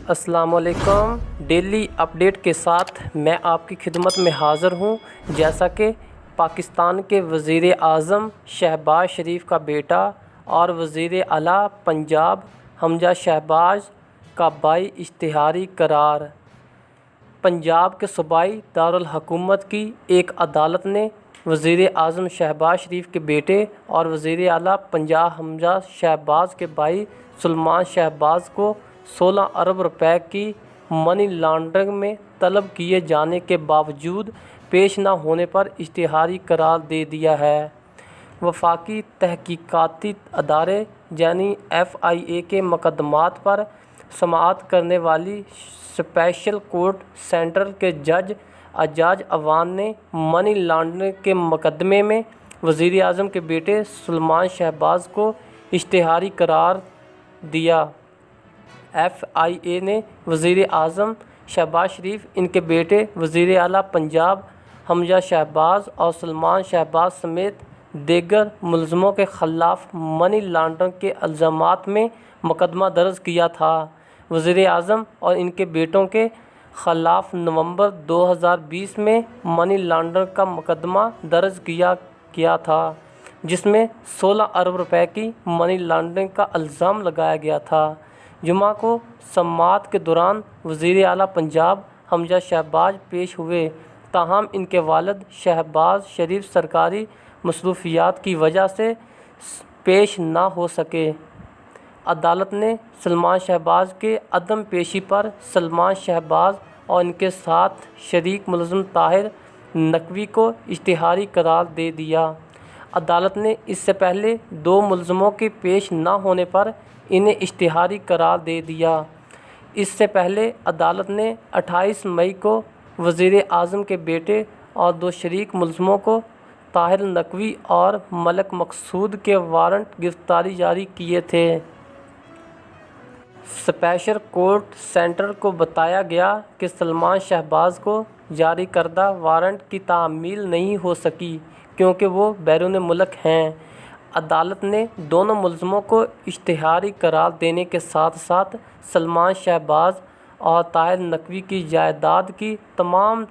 السلام علیکم۔ Daily update کے ساتھ میں آپ کی خدمت میں حاضر ہوں۔ جیسا کہ پاکستان کے وزیر اعظم شہباز شریف کا بیٹا اور وزیر اعلیٰ پنجاب حمزہ شہباز کا بائی اشتہاری قرار۔ پنجاب کے صوبائی دارالحکومت کی ایک عدالت نے وزیر اعظم شہباز شریف کے بیٹے اور وزیر اعلیٰ پنجاب حمزہ شہباز کے بھائی سلمان شہباز کو 16 ارب روپے کی منی لانڈرنگ میں طلب کیے جانے کے باوجود پیش نہ ہونے پر اشتہاری قرار دے دیا ہے۔ وفاقی تحقیقاتی ادارے یعنی FIA کے مقدمات پر سماعت کرنے والی اسپیشل کورٹ سینٹرل کے جج اعجاز اعوان نے منی لانڈرنگ کے مقدمے میں وزیر اعظم کے بیٹے سلمان شہباز کو اشتہاری قرار دیا۔ FIA نے وزیر اعظم شہباز شریف، ان کے بیٹے وزیر اعلیٰ پنجاب حمزہ شہباز اور سلمان شہباز سمیت دیگر ملزموں کے خلاف منی لانڈرنگ کے الزامات میں مقدمہ درج کیا تھا۔ وزیر اعظم اور ان کے بیٹوں کے خلاف نومبر 2020 میں منی لانڈرنگ کا مقدمہ درج کیا گیا تھا، جس میں 16 ارب روپے کی منی لانڈرنگ کا الزام لگایا گیا تھا۔ جمعہ کو سماعت کے دوران وزیر اعلیٰ پنجاب حمزہ شہباز پیش ہوئے، تاہم ان کے والد شہباز شریف سرکاری مصروفیات کی وجہ سے پیش نہ ہو سکے۔ عدالت نے سلمان شہباز کے عدم پیشی پر سلمان شہباز اور ان کے ساتھ شریک ملزم طاہر نقوی کو اشتہاری قرار دے دیا۔ عدالت نے اس سے پہلے 2 ملزموں کے پیش نہ ہونے پر انہیں اشتہاری قرار دے دیا۔ اس سے پہلے عدالت نے 28 مئی کو وزیر اعظم کے بیٹے اور 2 شریک ملزموں کو طاہر نقوی اور ملک مقصود کے وارنٹ گرفتاری جاری کیے تھے۔ اسپیشل کورٹ سینٹرل کو بتایا گیا کہ سلمان شہباز کو جاری کردہ وارنٹ کی تعمیل نہیں ہو سکی کیونکہ وہ بیرون ملک ہیں۔ عدالت نے دونوں ملزموں کو اشتہاری قرار دینے کے ساتھ ساتھ سلمان شہباز اور طاہر نقوی کی جائیداد کی تمام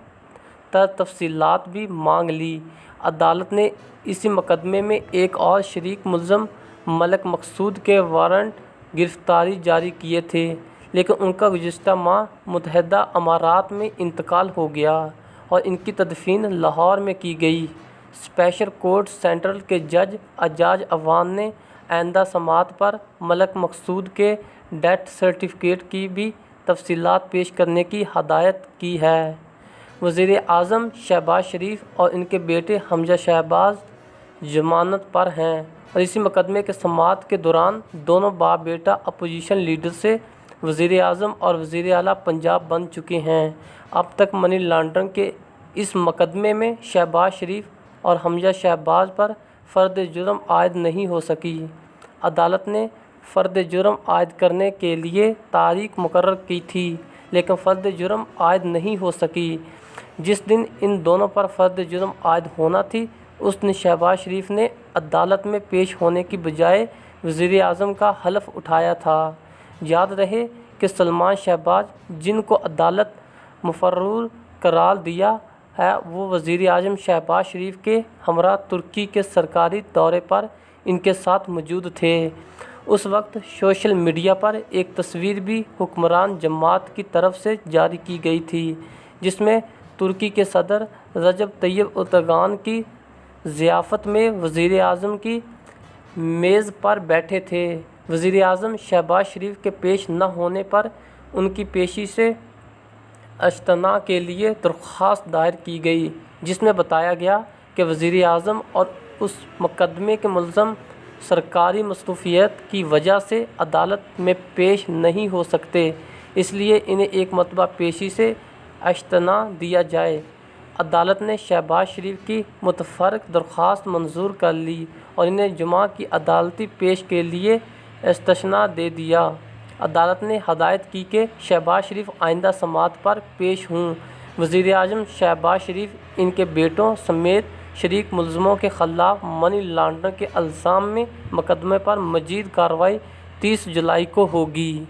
تر تفصیلات بھی مانگ لی۔ عدالت نے اسی مقدمے میں ایک اور شریک ملزم ملک مقصود کے وارنٹ گرفتاری جاری کیے تھے، لیکن ان کا گزشتہ ماہ متحدہ امارات میں انتقال ہو گیا اور ان کی تدفین لاہور میں کی گئی۔ اسپیشل کورٹ سینٹرل کے جج اعجاز اعوان نے آئندہ سماعت پر ملک مقصود کے ڈیتھ سرٹیفکیٹ کی بھی تفصیلات پیش کرنے کی ہدایت کی ہے۔ وزیر اعظم شہباز شریف اور ان کے بیٹے حمزہ شہباز ضمانت پر ہیں اور اسی مقدمے کے سماعت کے دوران دونوں باپ بیٹا اپوزیشن لیڈر سے وزیر اعظم اور وزیر اعلیٰ پنجاب بن چکے ہیں۔ اب تک منی لانڈرنگ کے اس مقدمے میں شہباز شریف اور حمزہ شہباز پر فرد جرم عائد نہیں ہو سکی۔ عدالت نے فرد جرم عائد کرنے کے لیے تاریخ مقرر کی تھی، لیکن فرد جرم عائد نہیں ہو سکی۔ جس دن ان دونوں پر فرد جرم عائد ہونا تھی، اس دن شہباز شریف نے عدالت میں پیش ہونے کی بجائے وزیر اعظم کا حلف اٹھایا تھا۔ یاد رہے کہ سلمان شہباز، جن کو عدالت مفرور قرار دیا ہے، وہ وزیر اعظم شہباز شریف کے ہمراہ ترکی کے سرکاری دورے پر ان کے ساتھ موجود تھے۔ اس وقت سوشل میڈیا پر ایک تصویر بھی حکمران جماعت کی طرف سے جاری کی گئی تھی، جس میں ترکی کے صدر رجب طیب اردوغان کی ضیافت میں وزیر اعظم کی میز پر بیٹھے تھے۔ وزیر اعظم شہباز شریف کے پیش نہ ہونے پر ان کی پیشی سے اجتناء کے لیے درخواست دائر کی گئی، جس میں بتایا گیا کہ وزیر اعظم اور اس مقدمے کے ملزم سرکاری مصروفیات کی وجہ سے عدالت میں پیش نہیں ہو سکتے، اس لیے انہیں ایک مرتبہ پیشی سے اجتناء دیا جائے۔ عدالت نے شہباز شریف کی متفرق درخواست منظور کر لی اور انہیں جمعہ کی عدالتی پیش کے لیے استثناء دے دیا۔ عدالت نے ہدایت کی کہ شہباز شریف آئندہ سماعت پر پیش ہوں۔ وزیر اعظم شہباز شریف، ان کے بیٹوں سمیت شریک ملزموں کے خلاف منی لانڈرنگ کے الزام میں مقدمے پر مزید کارروائی 30 جولائی کو ہوگی۔